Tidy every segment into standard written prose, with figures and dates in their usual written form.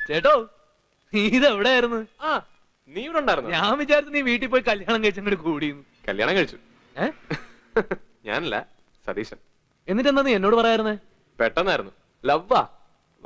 ചേട്ടോ നീ ഇതെവിടെയായിരുന്നു? ആ നീ ഇവിടെ ഉണ്ടായിരുന്നു? ഞാൻ വിചാരിച്ചു നീ വീട്ടിൽ പോയി കല്യാണം കഴിച്ചങ്ങോട്ട് കൂടിയെന്ന്. കല്യാണം കഴിച്ചു. ഞാനല്ല, സതീശൻ. എന്നിട്ടെന്താ നീ എന്നോട് പറയായിരുന്നേ? പെട്ടെന്നായിരുന്നു. ലവ്വാ,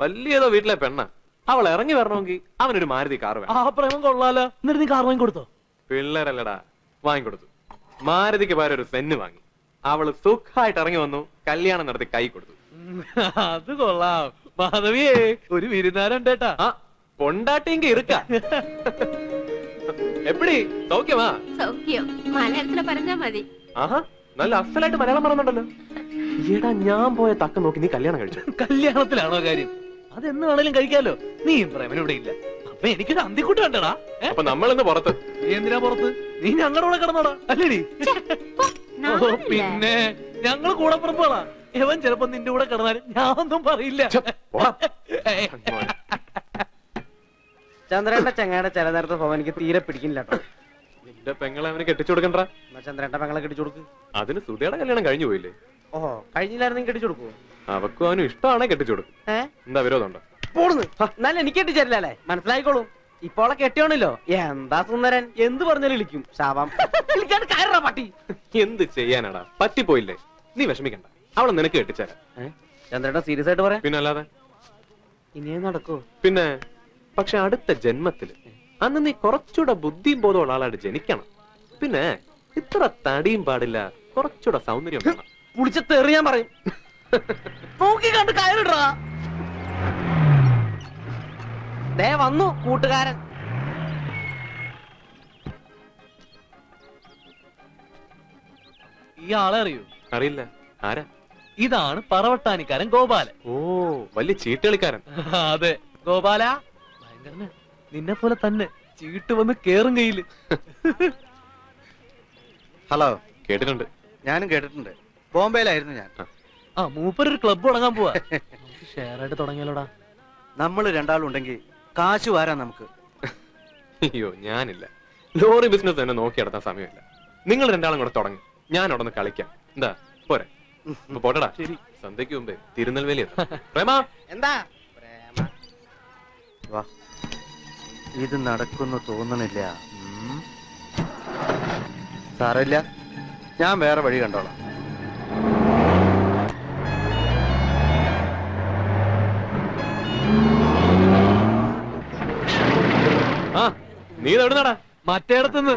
വലിയതോ വീട്ടിലെ പെണ്ണ. അവൾ ഇറങ്ങി വരണമെങ്കിൽ അവനൊരു മാരുതി കാർ വേണം. ആ പ്രേമം കൊള്ളാലോ. എന്നിട്ട് നീ കാർ വാങ്ങി കൊടുത്തോ? പിള്ളേരല്ലടാ, വാങ്ങിക്കൊടുത്തു. മാരുതിക്ക് പകരം ഒരു സെന്ന് വാങ്ങി. അവള് സുഖമായിട്ട് ഇറങ്ങി വന്നു, കല്യാണം നടത്തി കൈ കൊടുത്തു. അത് കൊള്ളാം. മാധവിയേ, ഒരു വിരുന്നാരുണ്ടേട്ടാ. ആ പൊണ്ടാട്ടിങ്ക ഇരുക്ക. എപ്പടി സൗഖ്യമാ? സൗഖ്യം. മലയാളത്തില് പറഞ്ഞാ മതി. ആഹാ, നല്ല അസലായിട്ട് മലയാളം പറയുന്നുണ്ടല്ലോ. എടാ, ഞാൻ പോയ തക്ക നോക്കി നീ കല്യാണം കഴിച്ചു. കല്യാണത്തിലാണോ കാര്യം? അതെന്ന് വേണേലും കഴിക്കാലോ. നീ പ്രേമൻ ഇവിടെ ഇല്ല. അപ്പൊ എനിക്കൊരു അന്തിക്കൂട്ട് വേണ്ടടാ. അപ്പൊ നമ്മളിന്ന് പുറത്ത്. നീ എന്തിനാ പുറത്ത്? നീ ഞങ്ങളുടെ കൂടെ കിടന്നോടാ, അല്ലേടി? പിന്നെ ഞങ്ങള് കൂടെ പുറപ്പാടാ. എവൻ ചിലപ്പോ നിന്റെ കൂടെ കിടന്നാലും ഞാൻ ഒന്നും പറയില്ല. ചന്ദ്രേട്ട ചങ്ങാടെ ചില നേരത്തെ സ്വഭാവം എനിക്ക് തീരെ പിടിക്കില്ല കേട്ടോ. നിന്റെ പെങ്ങളെ അവന് കെട്ടിച്ചു കൊടുക്കണ്ട. ചന്ദ്രേട്ട പെങ്ങളെ കെട്ടിച്ചു കൊടുക്ക്. അതിന് സുധിയുടെ കല്യാണം കഴിഞ്ഞു പോയില്ലേ? ഓഹോ, കഴിഞ്ഞില്ലായിരുന്നു കെട്ടിച്ചു കൊടുക്കുവോ? അവക്കും അവനും ഇഷ്ടമാണേ കെട്ടിച്ചു കൊടുക്കും. എന്താ വിരോധമുണ്ടോ? പോടുന്നു. എന്നാലും എനിക്ക് കെട്ടിച്ചേരില്ലേ, മനസ്സിലായിക്കോളും. ഇപ്പോളെ കെട്ടിയോണല്ലോ. എന്താ സുന്ദരൻ, എന്ത് പറഞ്ഞാലും വിളിക്കും. ശാപം കയറാ പട്ടി. എന്ത് ചെയ്യാനാടാ, പറ്റിപ്പോയില്ലേ. നീ വിഷമിക്കണ്ട, അവളെ നിനക്ക് കെട്ടിച്ചേരാ. ചന്ദ്രേട്ട സീരിയസ് ആയിട്ട് പറയാം. പിന്നെ അല്ലാതെ ഇനിയും നടക്കൂ. പിന്നെ പക്ഷെ അടുത്ത ജന്മത്തില് അന്ന് നീ കുറച്ചുകൂടെ ബുദ്ധിയും ബോധമുള്ള ആളായിട്ട് ജനിക്കണം. പിന്നെ ഇത്ര തടിയും പാടില്ല, കുറച്ചുകൂടെ സൗന്ദര്യം വേണം. പുളിച്ച തെറിയാൻ പറയും. നോക്കി കണ്ട് കയറിടാ. ദേ വന്നു കൂട്ടുകാരൻ. ഈ ആളെ അറിയൂ? അറിയില്ല. ആരാ? ഇതാണ് പറവട്ടാനിക്കാരൻ ഗോപാലൻ. ഓ, വലിയ ചീട്ടുകളിക്കാരൻ. അതെ ഗോപാല, ഭയങ്കരന്. നിന്നെ പോലെ തന്നെ ചീട്ട് വന്ന് കേറും കയ്യില്. ഹലോ, കേട്ടിട്ടുണ്ട്. ഞാനും കേട്ടിട്ടുണ്ട്. ബോംബെയിലായിരുന്നു ഞാൻ. ആ, മൂപ്പരൊരു ക്ലബ്ബ് തുടങ്ങാൻ പോവാ. ഷെയർ ആയിട്ട് തുടങ്ങിയാലോടാ. നമ്മൾ രണ്ടാളുണ്ടെങ്കിൽ കാശ് വാരാ നമുക്ക്. അയ്യോ, ഞാനില്ല. ലോറി ബിസിനസ് തന്നെ നോക്കി നടത്താൻ സമയമില്ല. നിങ്ങൾ രണ്ടാളും കൂടെ തുടങ്ങി, ഞാൻ അവിടെ നിന്ന് കളിക്കാം. എന്താ പോരെ? പോട്ടടാ. ശരി, സന്ധ്യക്ക് മുമ്പേ തിരുനെൽവേലി പ്രേമ. എന്താ വാ, ഇത് നടക്കുന്നു തോന്നണില്ല. സാരമില്ല, ഞാൻ വേറെ വഴി കണ്ടോളാം. ആ, നീ എവിടുന്നാടാ? മറ്റേടത്തുനിന്ന്.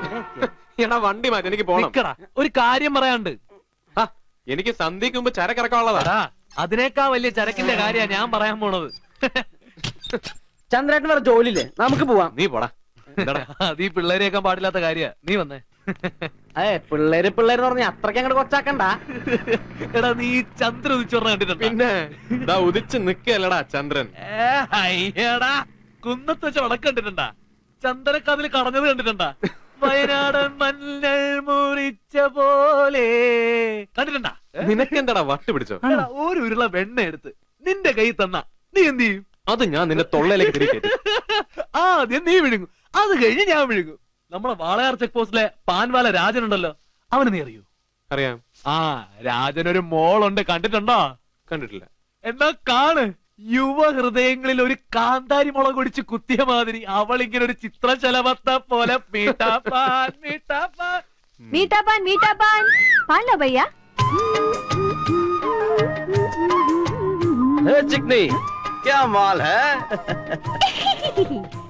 എടാ, വണ്ടി മാറ്റി, എനിക്ക് പോണം. ഒരു കാര്യം പറയാണ്ട്. എനിക്ക് സന്ധ്യക്ക് മുമ്പ് ചരക്കിറക്കാനുള്ളതാ. അതിനേക്കാ വലിയ ചരക്കിന്റെ കാര്യ ഞാൻ പറയാൻ പോണത്. ചന്ദ്രേട്ടൻ വേറെ ജോലിയില്ലേ, നമുക്ക് പോവാം. നീ പോടാ. അത് ഈ പിള്ളേരെയൊക്കെ പാടില്ലാത്ത കാര്യ. നീ വന്നേ. പിള്ളേര് പിള്ളേര് പറഞ്ഞ അത്രയ്ക്ക് അങ്ങോട്ട് കൊച്ചാക്കണ്ട. എടാ, നീ ചന്ദ്രൻ ഉദിച്ചു പറഞ്ഞ കണ്ടിട്ടുണ്ട്? പിന്നെ ഉദിച്ച് നിക്കല്ലടാ ചന്ദ്രൻ. അയ്യടാ, കുന്നത്ത് വെച്ച വടക്ക് കണ്ടിട്ടുണ്ടാ? ചന്ദ്രക്കതിൽ കടഞ്ഞത് കണ്ടിട്ടുണ്ടാ? വയനാടൻ മഞ്ഞൾ മുറിച്ച പോലെ കണ്ടിട്ടുണ്ടാ? നിനക്കെന്താടാ വട്ട് പിടിച്ചോ? ഒരു ഉരുള വെണ്ണ എടുത്ത് നിന്റെ കൈ തന്ന നീ എന്ത് ചെയ്യും? അത് ഞാൻ നിന്റെ തൊള്ളയിലേക്ക് തിരികെ. ആദ്യം നീ വിഴുങ്ങും, അത് കഴിഞ്ഞ് ഞാൻ വിഴുങ്ങും. നമ്മളെ വാളയാർ ചെക്ക് പോസ്റ്റിലെ പാൻവാല രാജനുണ്ടല്ലോ, അവന് നീ അറിയൂ? അറിയാം. ആ, രാജനൊരു മോളുണ്ട്, കണ്ടിട്ടുണ്ടോ? കണ്ടിട്ടില്ല. എന്നാ കാണ്. യുവ ഹൃദയങ്ങളിൽ ഒരു കാന്താരി മുളക് ഒടിച്ച് കുത്തിയ മാതിരി അവൾ ഇങ്ങനെ ഒരു ചിത്രശലഭത്തെ പോലെ മീട്ടാപ്പാൻ മീട്ടാപ്പാൻ മീട്ടാപ്പാൻ മീട്ടാപ്പാൻ പാൻ लो भैया. चिकनी क्या माल है.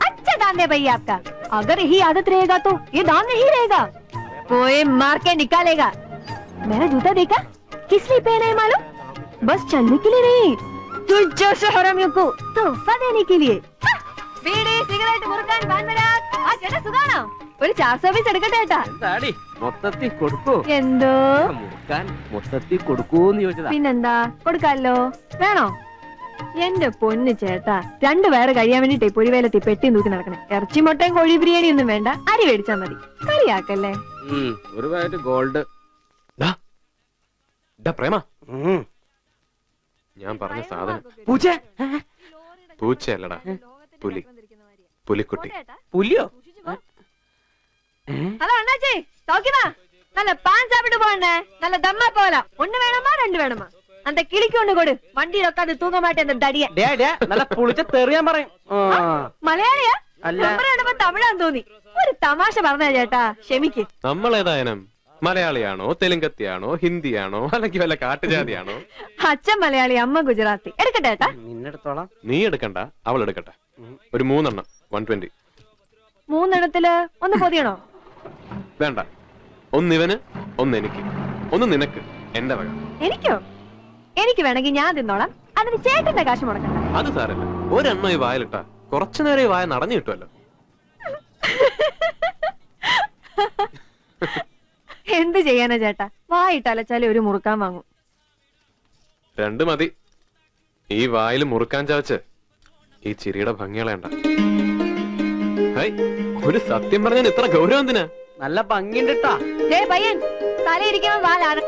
अच्छा दाम है भैया आपका. अगर यही आदत रहेगा तो ये दाम नहीं रहेगा, कोई मार के निकालेगा. मेरा जूता देखा किस लिए पहना है मालूम? बस चलने के लिए नहीं, तुझ जैसे हरामियों को तोहफा देने के लिए. बीड़ी सिगरेट मुर्गन पान मिराज ആ ചേട്ടാ സുഖാണോ? ഒരു 400 പീസ് എടുക്കട്ടെ ചേട്ടാ. മൊത്തത്തിൽ കൊടുക്കൂ. എന്തോ മുറുക്കാൻ മൊത്തത്തിൽ കൊടുക്കൂന്ന് ചോദിച്ചതാ. പിന്നെന്താ, കൊടുക്കാല്ലോ. വേണോ? എന്റെ പൊന്ന് ചേട്ടാ, 2 പേരെ കഴിയാൻ വേണ്ടിട്ടേ പൊരിവേലത്തി പെട്ടി നോക്കി നടക്കണേ. ഇറച്ചി മുട്ടയും കോഴി ബിരിയാണി ഒന്നും വേണ്ട, അരി മേടിച്ചാ മതി. കളിയാക്കല്ലേ. ഒരു പാക്കറ്റ് ഗോൾഡ്. പ്രേമ, ഞാൻ പറഞ്ഞ സാധനം പൂച്ച. പൂച്ചയല്ലടാ, പുലി. പുലിക്കുട്ടി. പുലിയോ? ഹലോ അണ്ണാച്ചി, നോക്കിവാ. നല്ല പാൻ സാപ്പിട്ട് പോകണ്ടേ, നല്ല ദമ്മ പോലെ. 1 വേണമാ 2 വേണമാ? അന്ത കിളിക്കൊണ്ട് കൊടു വണ്ടിയിലൊക്കെ അത് തൂങ്ങമാട്ടെ എന്താ തടിയ നല്ല പുളിച്ച തെറിയാൻ പറയും മലയാളിയാ അല്ല. നമ്പർ കണ്ടപ്പോ തമിഴാന്ന് തോന്നി. ഒരു തമാശ പറഞ്ഞ ചേട്ടാ, ക്ഷമിക്ക്. നമ്മൾ ഏതായാലും മലയാളിയാണോ തെലുങ്കത്തിയാണോ ഹിന്ദിയാണോ അല്ലെങ്കിൽ വല്ല കാട്ടുജാതിയാണോ? അച്ഛൻ മലയാളി, അമ്മ ഗുജറാത്തി. എടുക്കട്ടെ ചേട്ടാ? നിന്നെടുത്തോളാം. നീ എടുക്കണ്ട, അവൾ എടുക്കട്ടെ. ഒരു 3 എണ്ണം 120. 3 എണ്ണത്തില് ഒന്ന് പൊതിയണോ? വേണ്ട, ഒന്ന് ഇവന്, ഒന്ന് എനിക്ക്, ഒന്ന് നിനക്ക്, എന്റെ വക. എനിക്കോ? എനിക്ക് വേണമെങ്കിൽ ഞാൻ തിന്നോളാം, അതിന് ചേട്ടന്റെ കാശ് മുടക്കണ്ട. അത് സാരല്ല, ഒരെണ്ണം ഈ വായിലിട്ടാ കുറച്ചു നേരം ഈ വായ നടഞ്ഞു കിട്ടുമല്ലോ. എന്ത് ചെയ്യാനാ ചേട്ടാ, വായിട്ടലച്ചാലേ ഒരു മുറുക്കാൻ വാങ്ങും. 2 മതി. ഈ വായിൽ മുറുക്കാൻ ചവച്ച് ഈ ചിരിയുടെ ഭംഗികളേണ്ട. ഒരു സത്യം പറഞ്ഞാൽ ഇത്ര ഗൗരവം എന്തിനാ? നല്ല ഭംഗിണ്ടിട്ടാ. പയ്യൻ തലയിരിക്കുമ്പോ വാലാണ്.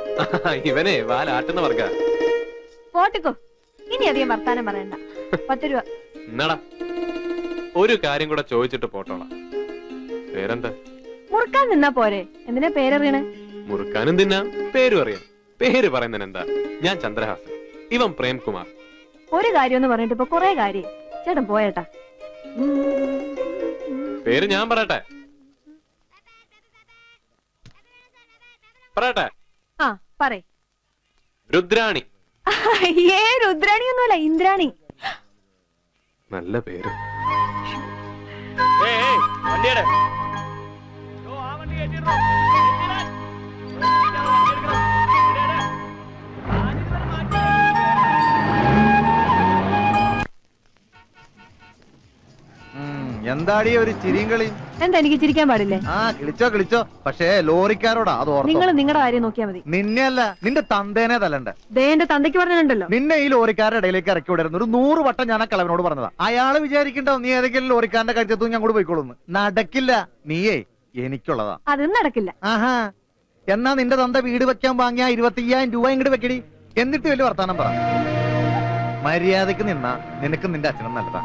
ഇവനെ വാലാട്ടുന്ന വർഗ. പോട്ടിക്കോ, ഇനി അധികം വർത്താനം പറയണ്ട. 10 രൂപ. എന്നാടാ, ഒരു കാര്യം കൂടെ ചോദിച്ചിട്ട് പോട്ടോളാം. പേരെന്താ? മുറുക്കാൻ നിന്നാ പോരെ, എന്തിനാ പേരറിയണേ? മുറുക്കാനും തിന്നാം, പേരും അറിയാം. പേര് പറയുന്നതിന് എന്താ? ഞാൻ ചന്ദ്രഹാസൻ, ഇവൻ പ്രേംകുമാർ. ഒരു കാര്യം എന്ന് പറഞ്ഞിട്ട് ഇപ്പൊ കൊറേ കാര്യം. ചേട്ടൻ പോയേട്ടാ. പേര് ഞാൻ പറയട്ടെ? പറയട്ടെ? ആ പറയ്. രുദ്രാണി. രുദ്രാണിയൊന്നുമല്ല, ഇന്ദ്രാണി. നല്ല പേര്. എന്താടി ഒരു ചിരിയും കളി? എന്താ എനിക്ക് ചിരിക്കാൻ പാടില്ലേ? ആ കിളിച്ചോ കിളിച്ചോ, പക്ഷേ ലോറിക്കാരോടാ അത് ഓർമ്മ. നിങ്ങൾ നിങ്ങളുടെ കാര്യം നോക്കിയാ മതി. നിന്നെ അല്ല, നിന്റെ തന്തേനെ തല്ലണ്ട. എന്റെ തന്തയ്ക്ക് പറഞ്ഞിട്ടുണ്ടല്ലോ, നിന്നെ ഈ ലോറിക്കാരുടെ ഇടയിലേക്ക് ഇറക്കി വിടരുന്നു. ഒരു 100 വട്ടം ഞാൻ ആ കളവനോട് പറഞ്ഞതാ. അയാള് വിചാരിക്കണ്ടോ നീ ഏതെങ്കിലും ലോറിക്കാരന്റെ കരുത്തു ഞാൻ കൂടെ പോയിക്കോളൂന്ന്. നടക്കില്ല. നീയേ എനിക്കുള്ളതാ. അതും നടക്കില്ല. ആഹാ, എന്നാ നിന്റെ തന്ത വീട് വെക്കാൻ വാങ്ങിയ 25,000 രൂപ ഇങ്ങോട്ട് വെക്കടി. എന്നിട്ട് വലിയ വർത്താനം പറ. മര്യാദക്ക് നിന്നാ നിനക്ക് നിന്റെ അച്ഛനും നല്ലതാ.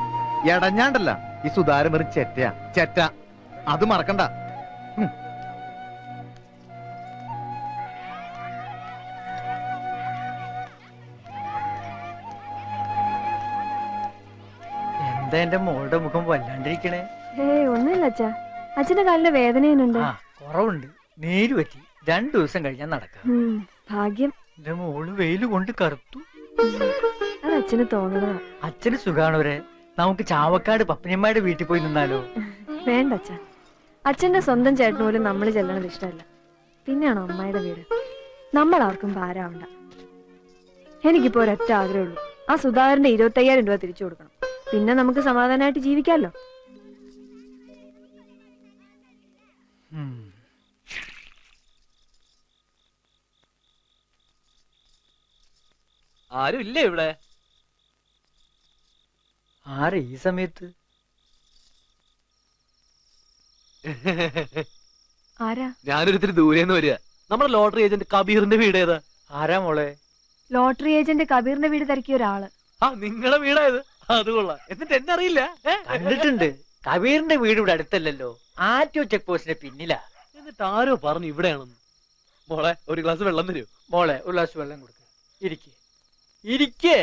എടഞ്ഞാണ്ടല്ല, ഈ സുധാരം വെറും ചെറ്റയാ, ചെറ്റ. അത് മറക്കണ്ട. എന്താ എന്റെ മോളുടെ മുഖം വല്ലാണ്ടിരിക്കണേ? ഒന്നുമില്ല അച്ഛാ, അച്ഛന്റെ കാലിന് വേദനയുണ്ട്. ആ കുറവുണ്ട്, നീര് പറ്റി. 2 ദിവസം കഴിഞ്ഞാൽ നടക്കാം. ഭാഗ്യം. എന്റെ മോള് വെയില് കൊണ്ട് കറുത്തു. അത് അച്ഛന് തോന്നണതാ. അച്ഛന് സുഖാണോരെ? നമുക്ക് ചാവക്കാട് പപ്പനിയമ്മയുടെ വീട്ടിൽ പോയി നിന്നാലോ? വേണ്ട അച്ഛാ, അച്ഛന്റെ സ്വന്തം ചേട്ടന് പോലും നമ്മൾ ചെല്ലണത് ഇഷ്ടമല്ല. പിന്നെയാണോ അമ്മയുടെ വീട്? നമ്മൾ ആർക്കും ഭാരമാവണ്ട. എനിക്കിപ്പോ ഒരൊറ്റ ആഗ്രഹമുള്ളൂ, ആ സുധാകരന്റെ 25,000 രൂപ തിരിച്ചു കൊടുക്കണം. പിന്നെ നമുക്ക് സമാധാനമായിട്ട് ജീവിക്കാമല്ലോ. ആരും ഇല്ലേ ഇവിടെ? ആരെ ഈ സമയത്ത്? ആരാ? ഞാനൊരിത്തിരി ദൂരേന്ന് വരിക. നമ്മുടെ ലോട്ടറി ഏജന്റ് കബീറിന്റെ വീട് ഏതാ? ആരാ മോളെ? ലോട്ടറി ഏജന്റ് കബീറിന്റെ വീട് തിരക്കിയ ഒരാള്. ആ നിങ്ങളുടെ വീടായത്? അത് കൊള്ളാം. എന്നിട്ട് എന്നെ അറിയില്ല. കണ്ടിട്ടുണ്ട്. കബീറിന്റെ വീട് ഇവിടെ അടുത്തല്ലല്ലോ, ആറ്റോ ചെക്ക് പോസ്റ്റിന്റെ പിന്നിലാ. എന്നിട്ട് ആരോ പറഞ്ഞു ഇവിടെയാണെന്ന്. മോളെ ഒരു ഗ്ലാസ് വെള്ളം തരൂ. മോളെ ഒരു ഗ്ലാസ് വെള്ളം കൊടുക്ക. ഇരിക്കേ ഇരിക്കേ.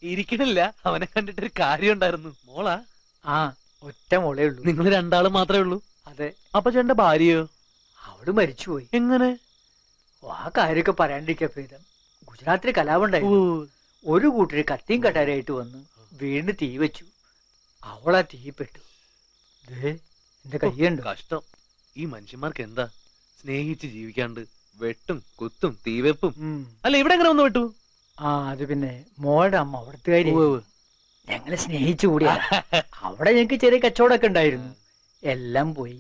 ഇരിക്കണില്ല, അവനെ കണ്ടിട്ടൊരു കാര്യം ഉണ്ടായിരുന്നു. മോളാ? ആ ഒറ്റ മോളേ ഉള്ളൂ. നിങ്ങൾ 2 ആള് മാത്രമേ ഉള്ളൂ? അതെ. അപ്പൊ ചേട്ടന്റെ ഭാര്യയോ? അവള് മരിച്ചുപോയി. എങ്ങനെ? ആ കാര്യമൊക്കെ പറയാണ്ടിരിക്കാ ഭേദം. ഗുജറാത്തില് കലാപുണ്ടായിരുന്നു. ഒരു കൂട്ടര് കത്തിയും കട്ടാരായിട്ട് വന്ന് വീണ്ടും തീ വെച്ചു. അവളാ തീപ്പെട്ടു. എന്റെ കയ്യുണ്ട്. കഷ്ടം. ഈ മനുഷ്യന്മാർക്ക് എന്താ സ്നേഹിച്ച് ജീവിക്കാണ്ട് വെട്ടും കുത്തും തീവെപ്പും. അല്ല ഇവിടെ എങ്ങനെ ഒന്ന് വിട്ടു? ആ അത് പിന്നെ മോളുടെ അമ്മ അവിടത്തുകാരി. ഞങ്ങളെ സ്നേഹിച്ചു കൂടിയാ. അവിടെ ഞങ്ങക്ക് ചെറിയ കച്ചവടമൊക്കെ ഉണ്ടായിരുന്നു. എല്ലാം പോയി.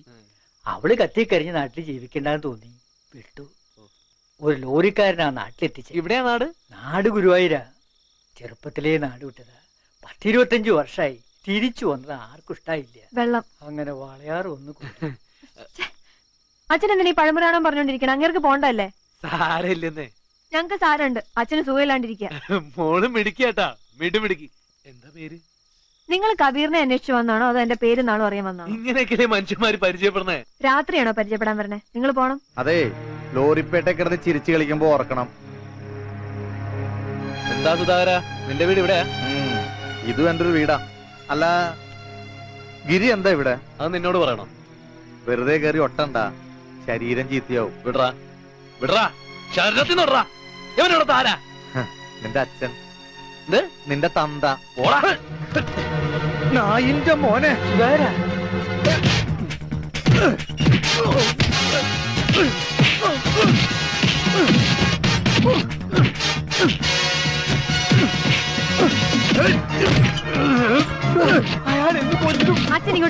അവള് കത്തിക്കരിഞ്ഞ് നാട്ടിൽ ജീവിക്കണ്ടെന്ന് തോന്നി വിട്ടു. ഒരു ലോറിക്കാരനാ നാട്ടിലെത്തിച്ച്. ഇവിടെയാ നാട്? നാട് ഗുരുവായൂരാ. ചെറുപ്പത്തിലേ നാട് വിട്ടതാ. 10-25 വർഷമായി. തിരിച്ചു വന്നത് ആർക്കും ഇഷ്ടായില്ല. വെള്ളം. അങ്ങനെ വളയാറ് ഒന്ന് അച്ഛൻ എന്തിനാ ഈ പഴമുരാണം പറഞ്ഞോണ്ടിരിക്കണം? അങ്ങേർക്ക് പോണ്ടല്ലേ? സാരമില്ലെന്നേ. ഞങ്ങക്ക് സാരമുണ്ട്. അച്ഛന് സുഖമില്ലാണ്ടിരിക്കുക. മോളും മിടിക്കാട്ടാ, മിടുമിടുക്കി. എന്താ പേര്? നിങ്ങൾ കബീറിനെ അന്വേഷിച്ചു വന്നാണോ അതോ എന്റെ പേര് നാളും അറിയാൻ വന്നാണോ? ഇങ്ങനെയൊക്കെ മനുഷ്യന്മാര് പരിചയപ്പെടുന്നേ. രാത്രിയാണോ പരിചയപ്പെടാൻ വരണേ? നിങ്ങൾ പോണം. അതെ, ലോറിപ്പേട്ടെ കിടന്ന് ചിരിച്ചു കളിക്കുമ്പോ ഓർക്കണം. എന്താ സുധാകര നിന്റെ വീട് ഇവിടെ? ഇതും എന്റെ ഒരു വീടാ. അല്ല ഗിരി എന്താ ഇവിടെ? അത് നിന്നോട് പറയണോ? വെറുതെ കയറി ഒട്ടണ്ട, ശരീരം ചീത്തയാവും. വിടറാ വിടറാ, ശരീരത്തിന് വിടറാ. എവനോടത്ത് ആരാ? നിന്റെ അച്ഛൻ, എന്ത്? നിന്റെ തന്ത. ഓടാ. നായിന്റെ മോനെ. സുധാകര അച്ഛൻ ഇങ്ങോട്ട്